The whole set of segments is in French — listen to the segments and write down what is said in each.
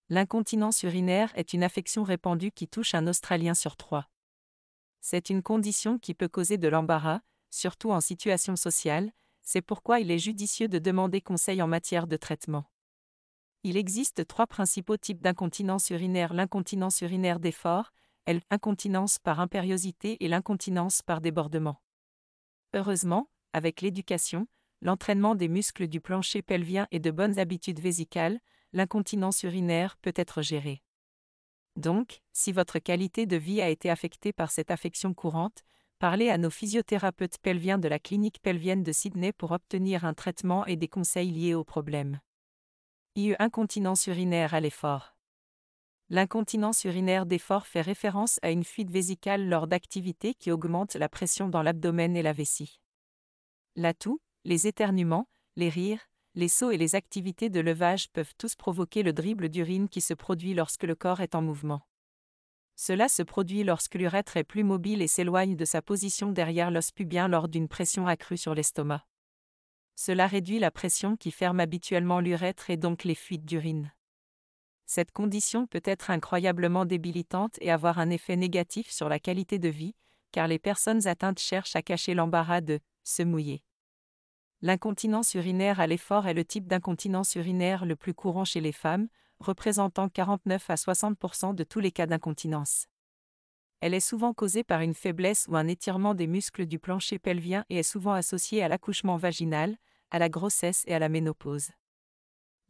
L'incontinence urinaire est une affection répandue qui touche un Australien sur 3. C'est une condition qui peut causer de l'embarras, surtout en situation sociale, c'est pourquoi il est judicieux de demander conseil en matière de traitement. Il existe 3 principaux types d'incontinence urinaire: l'incontinence urinaire d'effort, l'incontinence par impériosité et l'incontinence par débordement. Heureusement, avec l'éducation, l'entraînement des muscles du plancher pelvien et de bonnes habitudes vésicales, l'incontinence urinaire peut être gérée. Donc, si votre qualité de vie a été affectée par cette affection courante, parlez à nos physiothérapeutes pelviens de la clinique pelvienne de Sydney pour obtenir un traitement et des conseils liés au problème. Incontinence urinaire à l'effort. L'incontinence urinaire d'effort fait référence à une fuite vésicale lors d'activités qui augmentent la pression dans l'abdomen et la vessie. La toux, les éternuements, les rires, les sauts et les activités de levage peuvent tous provoquer le dribble d'urine qui se produit lorsque le corps est en mouvement. Cela se produit lorsque l'urètre est plus mobile et s'éloigne de sa position derrière l'os pubien lors d'une pression accrue sur l'estomac. Cela réduit la pression qui ferme habituellement l'urètre et donc les fuites d'urine. Cette condition peut être incroyablement débilitante et avoir un effet négatif sur la qualité de vie, car les personnes atteintes cherchent à cacher l'embarras de se mouiller. L'incontinence urinaire à l'effort est le type d'incontinence urinaire le plus courant chez les femmes, représentant 49 à 60% de tous les cas d'incontinence. Elle est souvent causée par une faiblesse ou un étirement des muscles du plancher pelvien et est souvent associée à l'accouchement vaginal, à la grossesse et à la ménopause.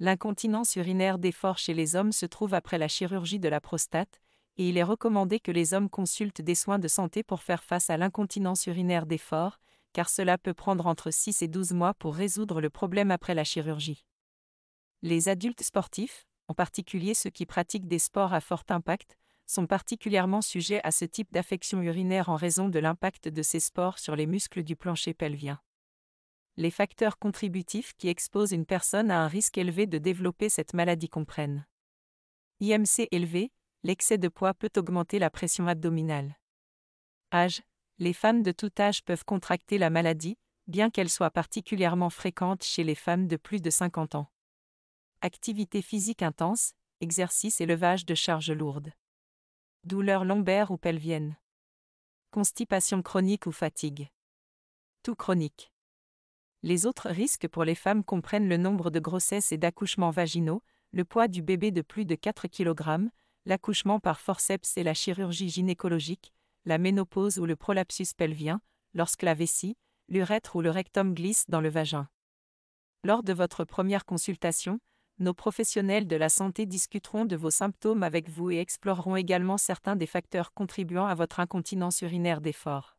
L'incontinence urinaire d'effort chez les hommes se trouve après la chirurgie de la prostate, et il est recommandé que les hommes consultent des soins de santé pour faire face à l'incontinence urinaire d'effort, car cela peut prendre entre 6 et 12 mois pour résoudre le problème après la chirurgie. Les adultes sportifs, en particulier ceux qui pratiquent des sports à fort impact, sont particulièrement sujets à ce type d'affection urinaire en raison de l'impact de ces sports sur les muscles du plancher pelvien. Les facteurs contributifs qui exposent une personne à un risque élevé de développer cette maladie comprennent: IMC élevé, l'excès de poids peut augmenter la pression abdominale. Âge, les femmes de tout âge peuvent contracter la maladie, bien qu'elle soit particulièrement fréquente chez les femmes de plus de 50 ans. Activité physique intense, exercice et levage de charges lourdes. Douleurs lombaires ou pelviennes. Constipation chronique ou fatigue. Toux chronique. Les autres risques pour les femmes comprennent le nombre de grossesses et d'accouchements vaginaux, le poids du bébé de plus de 4 kg, l'accouchement par forceps et la chirurgie gynécologique, la ménopause ou le prolapsus pelvien, lorsque la vessie, l'urètre ou le rectum glissent dans le vagin. Lors de votre première consultation, nos professionnels de la santé discuteront de vos symptômes avec vous et exploreront également certains des facteurs contribuant à votre incontinence urinaire d'effort.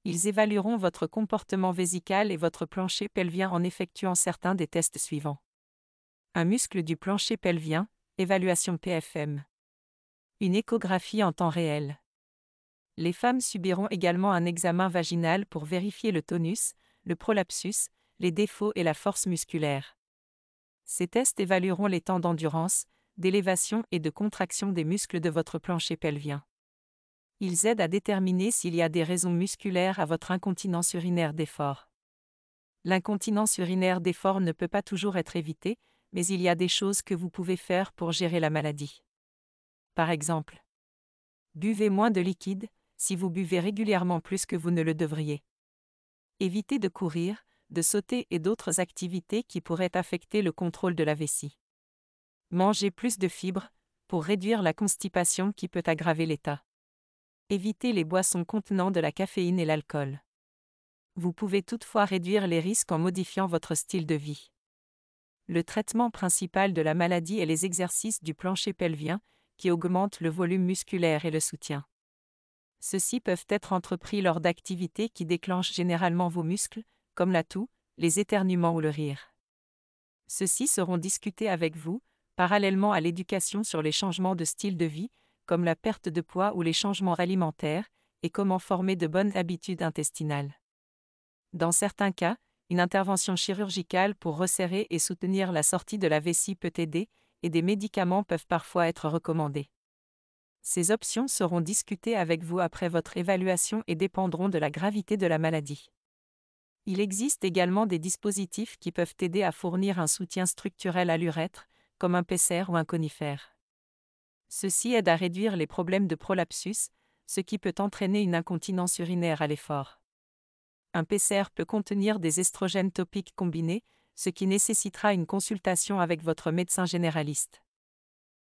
Ils évalueront votre comportement vésical et votre plancher pelvien en effectuant certains des tests suivants. Un muscle du plancher pelvien, évaluation PFM. Une échographie en temps réel. Les femmes subiront également un examen vaginal pour vérifier le tonus, le prolapsus, les défauts et la force musculaire. Ces tests évalueront les temps d'endurance, d'élévation et de contraction des muscles de votre plancher pelvien. Ils aident à déterminer s'il y a des raisons musculaires à votre incontinence urinaire d'effort. L'incontinence urinaire d'effort ne peut pas toujours être évitée, mais il y a des choses que vous pouvez faire pour gérer la maladie. Par exemple, buvez moins de liquide, si vous buvez régulièrement plus que vous ne le devriez. Évitez de courir, de sauter et d'autres activités qui pourraient affecter le contrôle de la vessie. Mangez plus de fibres, pour réduire la constipation qui peut aggraver l'état. Évitez les boissons contenant de la caféine et l'alcool. Vous pouvez toutefois réduire les risques en modifiant votre style de vie. Le traitement principal de la maladie est les exercices du plancher pelvien, qui augmentent le volume musculaire et le soutien. Ceux-ci peuvent être entrepris lors d'activités qui déclenchent généralement vos muscles, comme la toux, les éternuements ou le rire. Ceux-ci seront discutés avec vous, parallèlement à l'éducation sur les changements de style de vie, comme la perte de poids ou les changements alimentaires, et comment former de bonnes habitudes intestinales. Dans certains cas, une intervention chirurgicale pour resserrer et soutenir la sortie de la vessie peut aider, et des médicaments peuvent parfois être recommandés. Ces options seront discutées avec vous après votre évaluation et dépendront de la gravité de la maladie. Il existe également des dispositifs qui peuvent aider à fournir un soutien structurel à l'urètre, comme un PCR ou un conifère. Ceci aide à réduire les problèmes de prolapsus, ce qui peut entraîner une incontinence urinaire à l'effort. Un PCR peut contenir des estrogènes topiques combinés, ce qui nécessitera une consultation avec votre médecin généraliste.